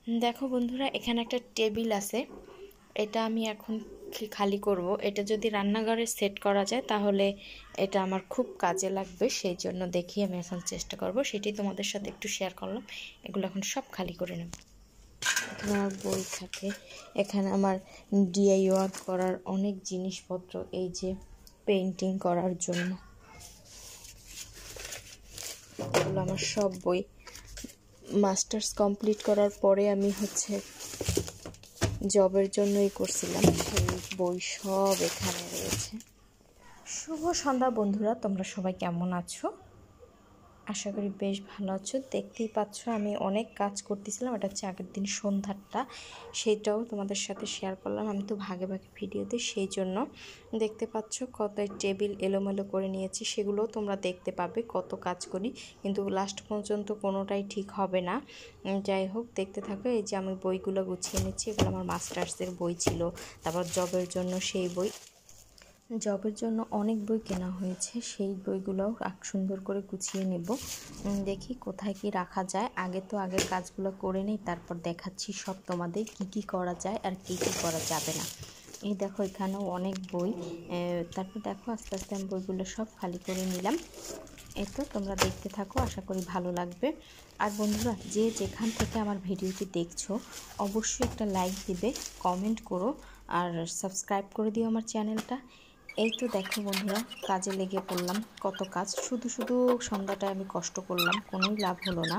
দেখো বন্ধুরা, এখানে একটা টেবিল আছে। এটা আমি এখন খালি করব। এটা যদি রান্নাঘরে সেট করা যায় তাহলে এটা আমার খুব কাজে লাগবে। সেই জন্য দেখি আমি এখন চেষ্টা করব, সেটাই তোমাদের সাথে একটু শেয়ার করলাম। এগুলো এখন সব খালি করে নেব। এখানে আমার বই থাকে, এখানে আমার ডিআইওয়াই করার অনেক জিনিসপত্র, এই যে পেইন্টিং করার জন্য এগুলো আমার সব বই। মাস্টার্স কমপ্লিট করার পরে আমি জবের জন্যই করছিলাম, সেই বই সব এখানে রয়েছে। শুভ সন্ধ্যা বন্ধুরা, তোমরা সবাই কেমন আছো? আশা করি বেশ ভালো আছো। দেখতেই পাচ্ছ আমি অনেক কাজ করতেছিলাম। এটা হচ্ছে আগের দিন সন্ধ্যাটা, সেইটাও তোমাদের সাথে শেয়ার করলাম। আমি তো ভাগে ভাগে ভিডিও দিই, সেই জন্য দেখতে পাচ্ছ কত টেবিল এলোমেলো করে নিয়েছি। সেগুলোও তোমরা দেখতে পাবে কত কাজ করি, কিন্তু লাস্ট পর্যন্ত কোনোটাই ঠিক হবে না। যাই হোক, দেখতে থাকো। এই যে আমি বইগুলো গুছিয়ে নিচ্ছি, এগুলো আমার মাস্টার্সের বই ছিল, তারপর জবের জন্য সেই বই। জবের জন্য অনেক বই কেনা হয়েছে, সেই বইগুলোও সুন্দর করে গুছিয়ে নেব। দেখি কোথায় কি রাখা যায়। আগের কাজগুলো করে নিই, তারপর দেখাচ্ছি সব তোমাদের কি কি করা যায় আর কি কি করা যাবে না। এই দেখো, এখানেও অনেক বই। তারপর দেখো আস্তে আস্তে আমি বইগুলো সব খালি করে নিলাম। এই তো তোমরা দেখতে থাকো, আশা করি ভালো লাগবে। আর বন্ধুরা, যে যেখান থেকে আমার ভিডিওটি দেখছো অবশ্যই একটা লাইক দিবে, কমেন্ট করো আর সাবস্ক্রাইব করে দিও আমার চ্যানেলটা। এই তো দেখো বন্ধুরা, কাজে লেগে পড়লাম। কত কাজ, শুধু সন্ধ্যাটায় আমি কষ্ট করলাম, কোনোই লাভ হলো না।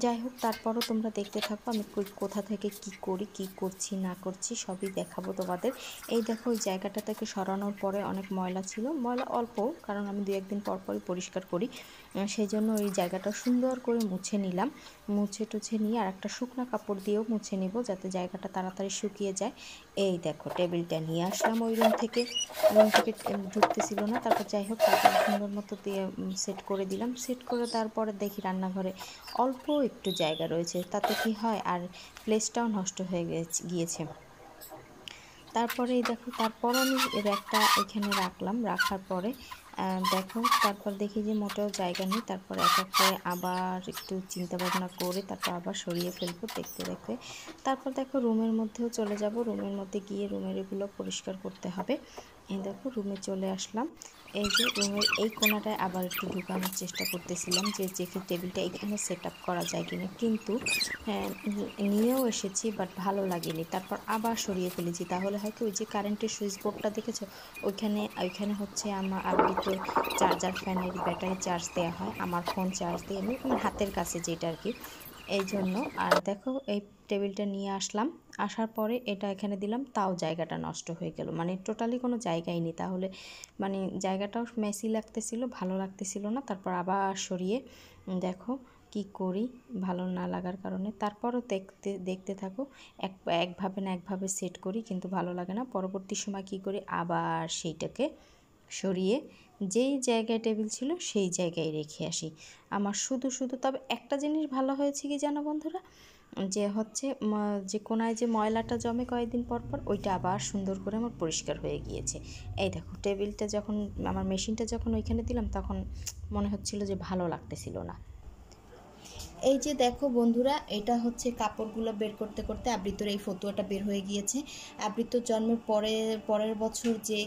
যাই হোক, তারপরও তোমরা দেখতে থাকো আমি কোথা থেকে কি করি, কি করছি না করছি সবই দেখাবো তোমাদের। এই দেখো, ওই জায়গাটা থেকে সরানোর পরে অনেক ময়লা ছিল, ময়লা অল্প, কারণ আমি 2-1 দিন পর পরই পরিষ্কার করি। সেই জন্য ওই জায়গাটা সুন্দর করে মুছে নিলাম। মুছে টুছে নিয়ে আর একটা শুকনো কাপড় দিয়েও মুছে নিব, যাতে জায়গাটা তাড়াতাড়ি শুকিয়ে যায়। এই দেখো, টেবিলটা নিয়ে আসলাম ওই রুম থেকে ঢুকতেছিল না। তারপর যাই হোক, তারপর সুন্দর মতো দিয়ে সেট করে দিলাম। সেট করে তারপরে দেখি রান্নাঘরে অল্প একটু জায়গা রয়েছে, তাতে কি হয়, আর প্লেসটাও নষ্ট হয়ে গিয়েছে। তারপরে এই দেখো, তারপর আমি র্যাকটা এখানে রাখলাম। রাখার পরে দেখো, তারপর দেখি যে মোটেও জায়গা নেই। তারপর এক এক করে আবার একটু চিন্তা ভাবনা করে তারপর আবার সরিয়ে ফেলবো দেখতে দেখতে। তারপর দেখো, রুমের মধ্যেও চলে যাব। রুমের মধ্যে গিয়ে রুমের এগুলো পরিষ্কার করতে হবে। এই দেখো, রুমে চলে আসলাম। এই যে রুমের এই কোণাটায় আবার একটু ঢুকানোর চেষ্টা করতেছিলাম, যে টেবিলটা এখানে সেট আপ করা যায় কিনা, কিন্তু নিয়েও এসেছি বাট ভালো লাগেনি। তারপর আবার সরিয়ে ফেলেছি। তাহলে হয় কি, ওই যে কারেন্টের সুইচ বোর্ডটা দেখেছো, ওইখানে হচ্ছে আমার আবৃতর চার্জার ফ্যানের ব্যাটারি চার্জ দেওয়া হয়। আমার ফোন চার্জ দিই আমি, আমার হাতের কাছে যেটা আর কি, এই জন্য। আর দেখো, এই টেবিলটা নিয়ে আসলাম। আসার পরে এটা এখানে দিলাম, তাও জায়গাটা নষ্ট হয়ে গেল। মানে টোটালি কোনো জায়গাই নেই। তাহলে মানে জায়গাটাও মেসি লাগতেছিল, ভালো লাগতেছিল না। তারপর আবার সরিয়ে দেখো কি করি, ভালো না লাগার কারণে। তারপরও দেখতে থাকো, একভাবে না একভাবে সেট করি, কিন্তু ভালো লাগে না। পরবর্তী সময় কি করি, আবার সেইটাকে সরিয়ে যেই জায়গায় টেবিল ছিল সেই জায়গায় রেখে আসি। আমার শুধু তবে একটা জিনিস ভালো হয়েছে কি জানো বন্ধুরা, যে যে কোনায় যে ময়লাটা জমে কয়েকদিন পর পর, ওইটা আবার সুন্দর করে আমার পরিষ্কার হয়ে গিয়েছে। এই দেখো, টেবিলটা যখন আমার মেশিনটা যখন ওইখানে দিলাম, তখন মনে হচ্ছিল যে ভালো লাগতেছিল না। এই যে দেখো বন্ধুরা, এটা হচ্ছে কাপড়গুলো বের করতে করতে আবৃতর এই ফতুয়াটা বের হয়ে গিয়েছে। আবৃতর জন্মের পরের বছর যে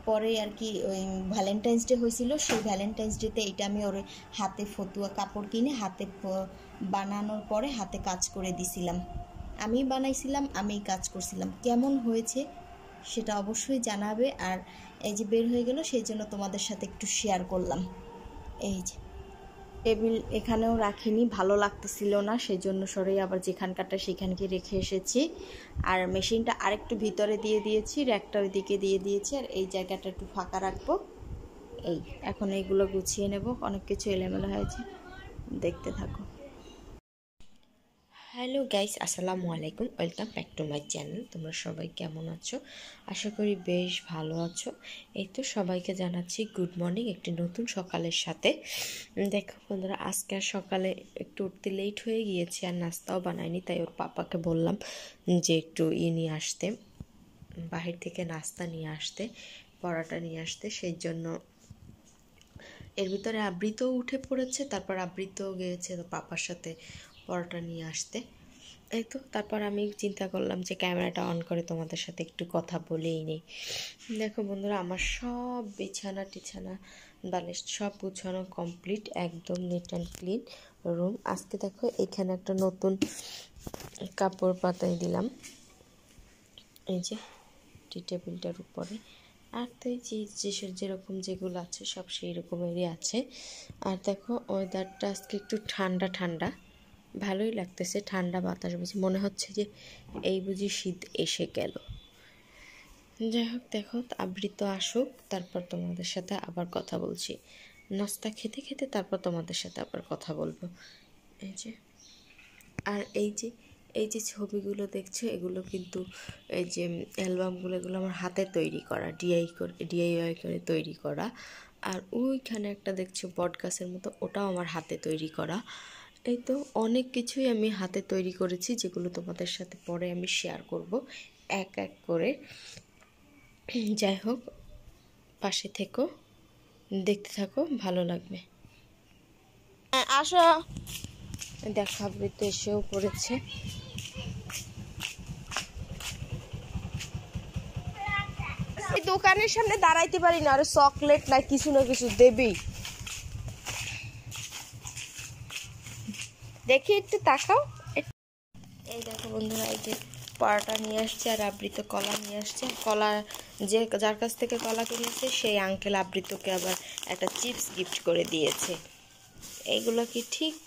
পরে আর কি ওই ভ্যালেন্টাইন্স ডে হয়েছিল, সেই ভ্যালেন্টাইন্স ডেতে এটা আমি ওর হাতে ফতুয়া কাপড় কিনে হাতে বানানোর পরে হাতে কাজ করে দিছিলাম। আমি বানাইছিলাম, আমিই কাজ করছিলাম। কেমন হয়েছে সেটা অবশ্যই জানাবে। আর এই যে বের হয়ে গেল, সেই জন্য তোমাদের সাথে একটু শেয়ার করলাম। এই যে টেবিল এখানেও রাখিনি, ভালো লাগতেছিল না, সেই জন্য সরেই আবার যেখানকারটা সেখানকে রেখে এসেছি। আর মেশিনটা আরেকটু ভিতরে দিয়ে দিয়েছি, র্যাকটা ওইদিকে দিয়ে দিয়েছি, আর এই জায়গাটা একটু ফাঁকা রাখবো। এই এখন এইগুলো গুছিয়ে নেব, অনেক কিছু এলোমেলো হয়েছে, দেখতে থাকো। হ্যালো গাইস, আসসালামু আলাইকুম, welcome back to my channel. তোমরা সবাই কেমন আছো? আশা করি বেশ ভালো আছো। এই তো সবাইকে জানাচ্ছি গুড মর্নিং একটি নতুন সকালের সাথে। দেখো বন্ধুরা, আজকে সকালে একটু উঠতে লেট হয়ে গিয়েছে, আর নাস্তাও বানাইনি, তাই ওর পাপাকে বললাম যে একটু নিয়ে আসতে, বাহির থেকে নাস্তা নিয়ে আসতে, পরোটা নিয়ে আসতে। সেই জন্য এর ভিতরে আবৃতও উঠে পড়েছে, তারপর আবৃতও গিয়েছে পাপার সাথে পরোটা নিয়ে আসতে। এই তো তারপর আমি চিন্তা করলাম যে ক্যামেরাটা অন করে তোমাদের সাথে একটু কথা বলেই নেই। দেখো বন্ধুরা, আমার সব বিছানা টিছানা বালিশ সব গুছানো কমপ্লিট, একদম নিট অ্যান্ড ক্লিন রুম। আজকে দেখো এখানে একটা নতুন কাপড় পাতাই দিলাম, এই যে টি টেবিলটার উপরে। আর তো এই যে যেরকম যেগুলো আছে সব সেই রকমেরই আছে। আর দেখো ওয়েদারটা আজকে একটু ঠান্ডা ঠান্ডা, ভালোই লাগতেছে, ঠান্ডা বাতাস বুঝি, মনে হচ্ছে যে এই বুঝি শীত এসে গেল। যাই হোক, দেখো আবৃত আসুক, তারপর তোমাদের সাথে আবার কথা বলছি। নাস্তা খেতে খেতে তারপর তোমাদের সাথে আবার কথা বলবো। এই যে, আর এই যে ছবিগুলো দেখছো, এগুলো কিন্তু এই যে অ্যালবামগুলো, এগুলো আমার হাতে তৈরি করা, ডিআইওয়াই করে তৈরি করা। আর ওইখানে একটা দেখছো বট গাছের মতো, ওটাও আমার হাতে তৈরি করা। এই তো অনেক কিছুই আমি হাতে তৈরি করেছি, যেগুলো তোমাদের সাথে পরে আমি শেয়ার করব এক এক করে। যাই হোক, পাশে থেকো, দেখতে থাকো, ভালো লাগবে। আসো, দেখো আবৃত্তি এসেও পড়েছে। দোকানের সামনে দাঁড়াইতে পারি না, আর চকলেট না কিছু না কিছু দেবি। দেখি একটু তাকাও। এই দেখো বন্ধুরা, এই যে পরোটা নিয়ে আসছে আর আবৃত কলা নিয়ে আসছে। কলা যার কাছ থেকে কলা কিনেছে সেই আঙ্কেল আবৃতকে আবার একটা চিপস গিফট করে দিয়েছে। এইগুলো কি ঠিক?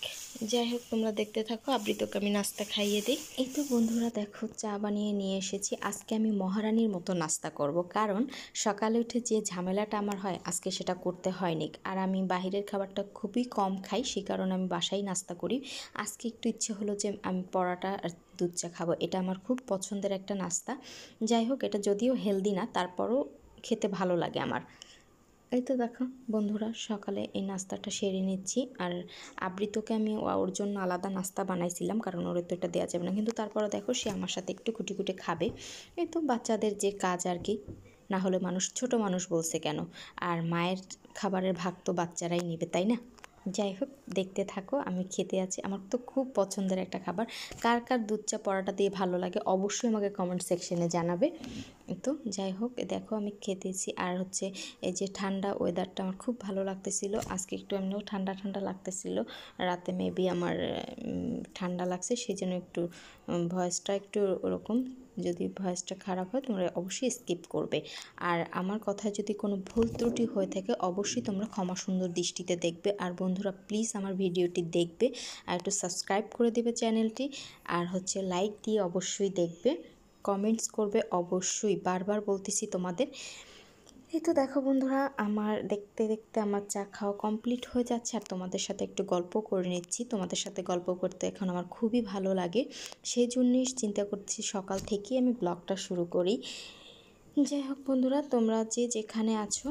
যাই হোক, তোমরা দেখতে থাকো, আবৃতকে আমি নাস্তা খাইয়ে দিই। এই তো বন্ধুরা দেখো, চা বানিয়ে নিয়ে এসেছি। আজকে আমি মহারানীর মতো নাস্তা করব, কারণ সকালে উঠে যে ঝামেলাটা আমার হয় আজকে সেটা করতে হয়নি। আর আমি বাহিরের খাবারটা খুবই কম খাই, সেই কারণে আমি বাসায় নাস্তা করি। আজকে একটু ইচ্ছে হলো যে আমি পরোটা আর দুধ চা খাবো, এটা আমার খুব পছন্দের একটা নাস্তা। যাই হোক, এটা যদিও হেলদি না, তারপরও খেতে ভালো লাগে আমার। এই তো দেখো বন্ধুরা, সকালে এই নাস্তাটা সেরে নিচ্ছি। আর আবৃতকে আমি ওর জন্য আলাদা নাস্তা বানাইছিলাম, কারণ ওর তো এটা দেওয়া যাবে না, কিন্তু তারপরে দেখো সে আমার সাথে একটু খুঁটি খুঁটি খাবে। এই তো বাচ্চাদের যে কাজ আর কি, না হলে মানুষ ছোট মানুষ বলছে কেন, আর মায়ের খাবারের ভাগ তো বাচ্চারাই নেবে, তাই না? যাই হোক, দেখতে থাকো, আমি খেতে আছি। আমার তো খুব পছন্দের একটা খাবার। কার কার দুধ চা পরোটা দিয়ে ভালো লাগে অবশ্যই আমাকে কমেন্ট সেকশনে জানাবে। তো যাই হোক, দেখো আমি খেতেছি। আর হচ্ছে এই যে ঠান্ডা ওয়েদারটা আমার খুব ভালো লাগতেছিল। আজকে একটু এমনিও ঠান্ডা ঠান্ডা লাগতেছিল, রাতে মেবি আমার ঠান্ডা লাগছে, সেই জন্য একটু ভয়েসটা একটু ওরকম। যদি ভয়েসটা খারাপ হয় তোমরা অবশ্যই স্কিপ করবে। আর আমার কথায় যদি কোনো ভুল ত্রুটি হয়ে থাকে অবশ্যই তোমরা ক্ষমা সুন্দর দৃষ্টিতে দেখবে। আর বন্ধুরা প্লিজ আমার ভিডিওটি দেখবে, আর একটু সাবস্ক্রাইব করে দেবে চ্যানেলটি, আর হচ্ছে লাইক দিয়ে অবশ্যই দেখবে, কমেন্টস করবে অবশ্যই, বারবার বলতেছি তোমাদের। এই তো দেখো বন্ধুরা, আমার দেখতে দেখতে আমার চা খাওয়া কমপ্লিট হয়ে যাচ্ছে, আর তোমাদের সাথে একটু গল্প করে নিচ্ছি। তোমাদের সাথে গল্প করতে এখন আমার খুবই ভালো লাগে, সেই জন্যই চিন্তা করছি সকাল থেকেই আমি ব্লগটা শুরু করি। যাই হোক বন্ধুরা, তোমরা যে যেখানে আছো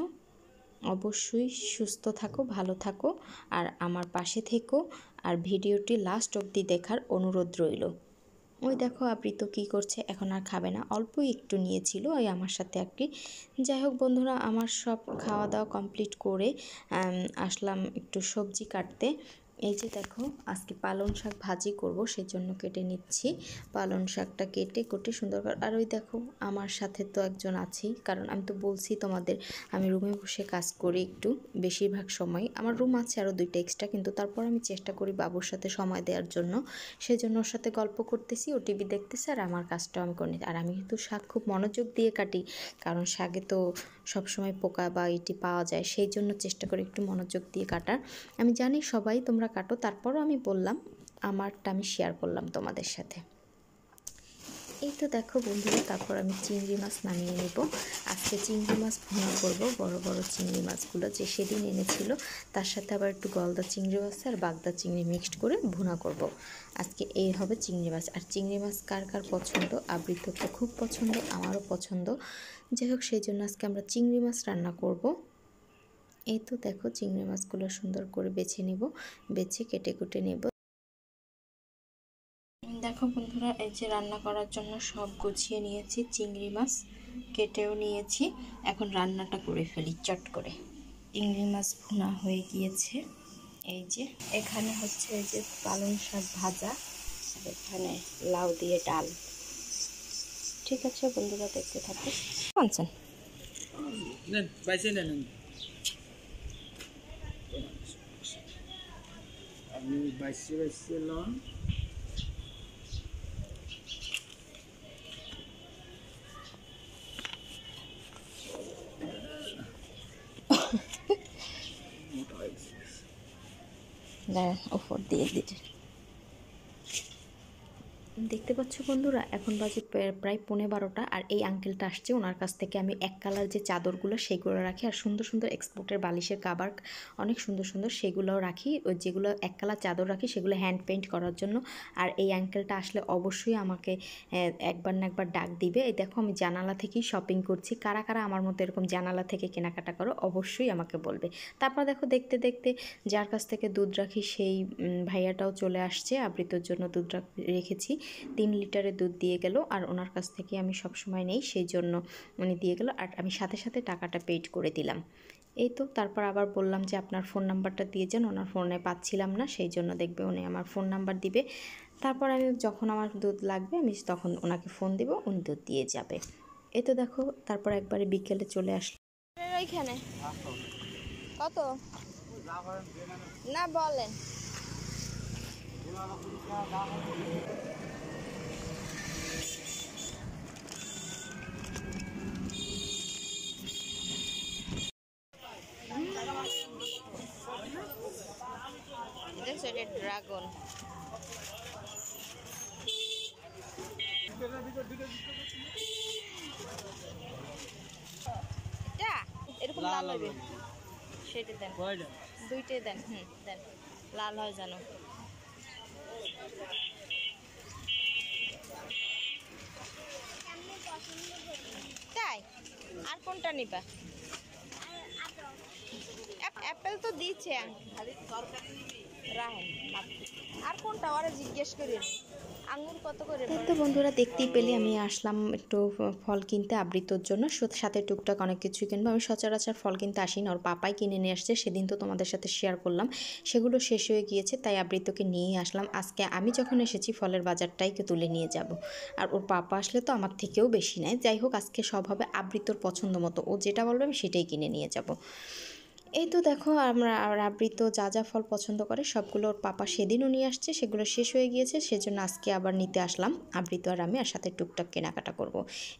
অবশ্যই সুস্থ থাকো, ভালো থাকো, আর আমার পাশে থেকো, আর ভিডিওটি লাস্ট অবধি দেখার অনুরোধ রইল। ওই দেখো আবৃত কী করছে, এখন আর খাবে না, অল্পই একটু নিয়েছিল ওই আমার সাথে আর কি। যাই হোক বন্ধুরা, আমার সব খাওয়া দাওয়া কমপ্লিট করে আসলাম একটু সবজি কাটতে। এই যে দেখো, আজকে পালং শাক ভাজি করব, সেজন্য কেটে নিচ্ছি। পালং শাকটা কেটে কুটে সুন্দর করে। আর ওই দেখো আমার সাথে তো একজন আছেই, কারণ আমি তো বলছি তোমাদের আমি রুমে বসে কাজ করি একটু বেশিরভাগ সময়। আমার রুম আছে আরও 2টা এক্সট্রা, কিন্তু তারপর আমি চেষ্টা করি বাবুর সাথে সময় দেওয়ার জন্য, সেই জন্য ওর সাথে গল্প করতেছি, ও টিভি দেখতেছে, আর আমার কাজটাও আমি করে নিই। আর আমি কিন্তু শাক খুব মনোযোগ দিয়ে কাটি, কারণ শাকে তো সবসময় পোকা বা এটি পাওয়া যায়, সেই জন্য চেষ্টা করি একটু মনোযোগ দিয়ে কাটার। আমি জানি সবাই তোমরা কাটো, তারপরও আমি বললাম, আমারটা আমি শেয়ার করলাম তোমাদের সাথে। এই তো দেখো বন্ধুরা, তারপর আমি চিংড়ি মাছ নামিয়ে নেব। আজকে চিংড়ি মাছ ভুনা করব, বড় বড় চিংড়ি মাছগুলো যে সেদিন এনেছিল, তার সাথে আবার একটু গলদা চিংড়ি মাছ আর বাগদা চিংড়ি মিক্সড করে ভুনা করব। আজকে এই হবে চিংড়ি মাছ। আর চিংড়ি মাছ কার কার পছন্দ, আবৃত তো খুব পছন্দ, আমারও পছন্দ। যাই হোক, সেই জন্য আজকে আমরা চিংড়ি মাছ রান্না করব। এই তো দেখো, চিংড়ি মাছগুলো সুন্দর করে বেছে নেব, বেছে কেটে কুটে নেব। দেখো বন্ধুরা, এই যে রান্না করার জন্য সব গুছিয়ে নিয়েছি, চিংড়ি মাছ কেটেও নিয়েছি, এখন রান্নাটা করে ফেলি চট করে। চিংড়ি মাছ ভুনা হয়ে গিয়েছে। এই যে এখানে হচ্ছে এই যে পালং শাক ভাজা, এখানে লাউ দিয়ে ডাল। ঠিক আছে বন্ধুরা, দেখতে থাকো। আনছেন আমি বাইশে লন ওপর দিয়ে দিতে। দেখতে পাচ্ছ বন্ধুরা, এখন বাজে প্রায় 11:15 আর এই আঙ্কেলটা আসছে। ওনার কাছ থেকে আমি এক কালার যে চাদরগুলো সেগুলো রাখি, আর সুন্দর সুন্দর এক্সপোর্টের বালিশের কাভার অনেক সুন্দর সুন্দর সেগুলোও রাখি। ওই যেগুলো এক কালার চাদর রাখি সেগুলো হ্যান্ড পেইন্ট করার জন্য। আর এই আঙ্কেলটা আসলে অবশ্যই আমাকে একবার না একবার ডাক দিবে। এই দেখো আমি জানালা থেকেই শপিং করছি। কারা কারা আমার মতো এরকম জানালা থেকে কেনাকাটা করো অবশ্যই আমাকে বলবে। তারপর দেখো দেখতে দেখতে যার কাছ থেকে দুধ রাখি সেই ভাইয়াটাও চলে আসছে। আবৃতর জন্য দুধ রেখেছি, 3 লিটারের দুধ দিয়ে গেল। আর ওনার কাছ থেকে আমি সব সময় নেই, সেই জন্য উনি দিয়ে গেল। আর আমি সাথে সাথে টাকাটা পেড করে দিলাম। এই তো তারপর আবার বললাম যে আপনার ফোন নাম্বারটা দিয়ে যান, ওনার ফোনে পাচ্ছিলাম না, সেই জন্য দেখবে উনি আমার ফোন নাম্বার দিবে। তারপর আমি যখন আমার দুধ লাগবে আমি তখন ওনাকে ফোন দিব, উনি দুধ দিয়ে যাবে। এই তো দেখো তারপর একবারে বিকেলে চলে আসলো। ওইখানে কত না বলেন। দেখছো এটা ড্রাগন। এটা এরকম লাল হবে, সেটা দেন, দুইটাই দেন। দেন, লাল হয় জানো। তাই আর কোনটা নিবা? অ্যাপেল তো দিচ্ছে, রাহেন আর কোনটা ওরা জিজ্ঞেস করি। আঙ্গুর কত করে? তো বন্ধুরা দেখতেই পেলে আমি আসলাম একটু ফল কিনতে আবৃতর জন্য, সাথে টুকটাক অনেক কিছুই কিনবো। আমি সচরাচর ফল কিনতে আসি না, ওর পাপাই কিনে নিয়ে আসছে। সেদিন তো তোমাদের সাথে শেয়ার করলাম, সেগুলো শেষ হয়ে গিয়েছে, তাই আবৃতকে নিয়েই আসলাম। আজকে আমি যখন এসেছি ফলের বাজারটাই তুলে নিয়ে যাব। আর ওর পাপা আসলে তো আমার থেকেও বেশি নেয়। যাই হোক আজকে সব হবে আবৃতর পছন্দ মতো, ও যেটা বলবে আমি সেটাই কিনে নিয়ে যাব। এই তো দেখো আমরা আবৃত যা যা ফল পছন্দ করে সবগুলো ওর পাপা সেদিনও নিয়ে আসছে, সেগুলো শেষ হয়ে গিয়েছে, সেজন্য আজকে আবার নিতে আসলাম আবৃত আর আমি, আর সাথে টুকটাক কেনাকাটা করব।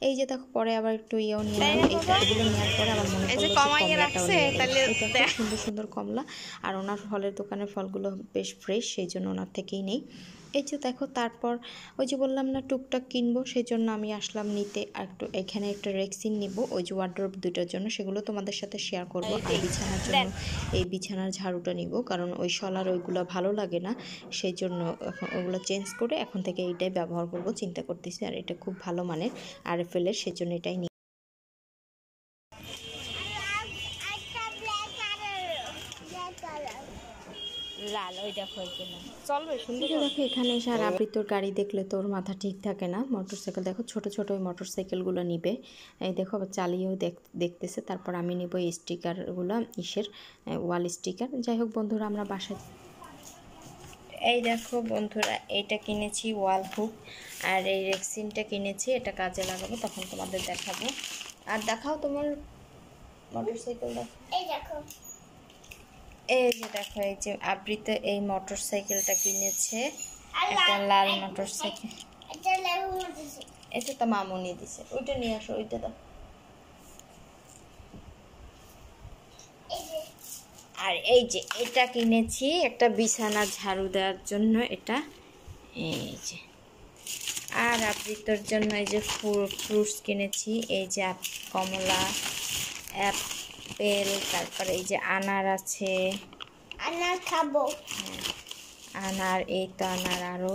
এই যে দেখো পরে আবার একটু ইয়েও নিয়ে নিলাম। এগুলো নেওয়ার পরে আবার মনে পড়লো কমলাটাও নিয়ে নিলাম। সুন্দর সুন্দর কমলা, আর ওনার ফলের দোকানের ফলগুলো বেশ ফ্রেশ, সেই জন্য ওনার থেকেই নেই। এই যে দেখো তারপর ওই যে বললাম না টুকটাক কিনবো, সেই জন্য আমি আসলাম নিতে। আর একটু এখানে একটা রেক্সিন নিব, ওই যে ওয়ার্ড্রোব দুটোর জন্য, সেগুলো তোমাদের সাথে শেয়ার করবো। আর বিছানার জন্য এই বিছানার ঝাড়ুটা নিব, কারণ ওই শলার ওইগুলো ভালো লাগে না, সেই জন্য এখন ওগুলো চেঞ্জ করে এখন থেকে এইটাই ব্যবহার করব চিন্তা করতেছি। আর এটা খুব ভালো মানের আরএফএল-এর, সেই জন্য এটাই নিই। লাল ওই দেখো চলবে সুন্দর। দেখো এখানে এসে আর আবৃতর গাড়ি দেখলে তোর মাথা ঠিক থাকে না। মোটরসাইকেল দেখো ছোট ছোট ওই মোটরসাইকেলগুলো নিবে, এই দেখো আবার চালিয়েও দেখতেছে। তারপর আমি নিব এই স্টিকারগুলো, ইসের ওয়াল স্টিকার। যাই হোক বন্ধুরা আমরা বাসায়, এই দেখো বন্ধুরা এইটা কিনেছি ওয়াল হুক, আর এই রেক্সিনটা কিনেছি, এটা কাজে লাগাবো, তখন তোমাদের দেখাবো। আর দেখাও তোমার মোটরসাইকেল দেখো। এই দেখো, এই যে দেখো এই যে আবৃত এই মোটরসাইকেলটা কিনেছে, একটা লাল মোটরসাইকেল। এটা তো মামুনি দিছে, ওইটা নিয়ে আসো, ওইটা দাও। আর এই যে এটা কিনেছি একটা বিছানা ঝাড়ু দেওয়ার জন্য, এটা এই যে। আর আবৃতর জন্য এই যে ফ্রুটস কিনেছি, এই যে কমলা, অ্যাপেল, তারপরে এই যে আনার আছে, আনার খাবো, হ্যাঁ আনার, এই তো আনার। আরও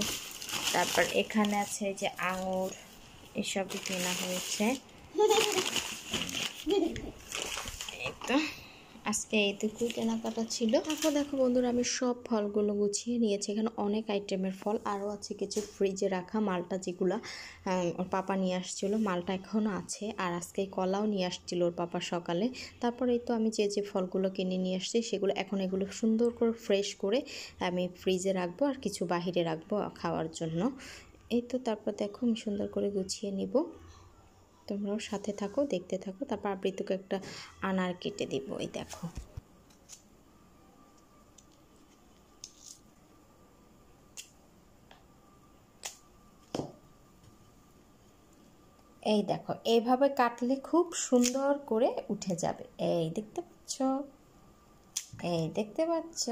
তারপর এখানে আছে এই যে আঙুর, এসবই কেনা হয়েছে। এই তো আজকে এইটুকুই কেনাকাটা ছিল। তারপর দেখো বন্ধুরা, আমি সব ফলগুলো গুছিয়ে নিয়েছি। এখানে অনেক আইটেমের ফল, আরও আছে কিছু ফ্রিজে রাখা মালটা, যেগুলো ওর পাপা নিয়ে আসছিল। মালটা এখনও আছে, আর আজকে কলাও নিয়ে আসছিল ওর পাপা সকালে। তারপরে এই তো আমি যে ফলগুলো কিনে নিয়ে আসছি সেগুলো এখন এগুলো সুন্দর করে ফ্রেশ করে আমি ফ্রিজে রাখবো, আর কিছু বাহিরে রাখবো খাওয়ার জন্য। এই তো তারপর দেখো আমি সুন্দর করে গুছিয়ে নিব। তোমরাও সাথে থাকো, দেখতে থাকো। তারপর আবৃতকে একটা আনার কেটে দিব। এই দেখো, এই দেখো, এইভাবে কাটলে খুব সুন্দর করে উঠে যাবে। এই দেখতে পাচ্ছ, এই দেখতে পাচ্ছ,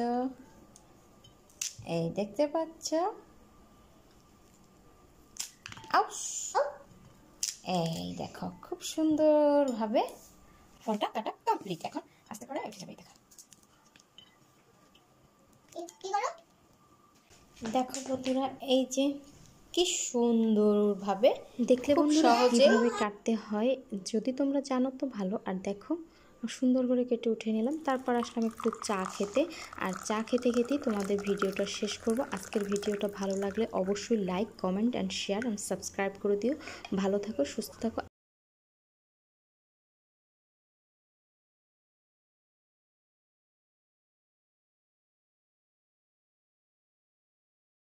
এই দেখতে পাচ্ছ। এই দেখো, খুব সুন্দরভাবে ফলটা কাটা কমপ্লিট। এখন আস্তে করে উঠে যাবে। দেখো বন্ধুরা, এই যে কি সুন্দরভাবে, দেখলে খুব সহজে কিভাবে কাটতে হয়। যদি তোমরা জানো তো ভালো। আর দেখো সুন্দর করে কেটে উঠে নিলাম। তারপর আসলাম একটু চা খেতে। আর চা খেতে খেতেই তোমাদের ভিডিওটা শেষ করব। আজকের ভিডিওটা ভালো লাগলে অবশ্যই like, comment and share and subscribe করে দিও। ভালো থাকো, সুস্থ থাকো।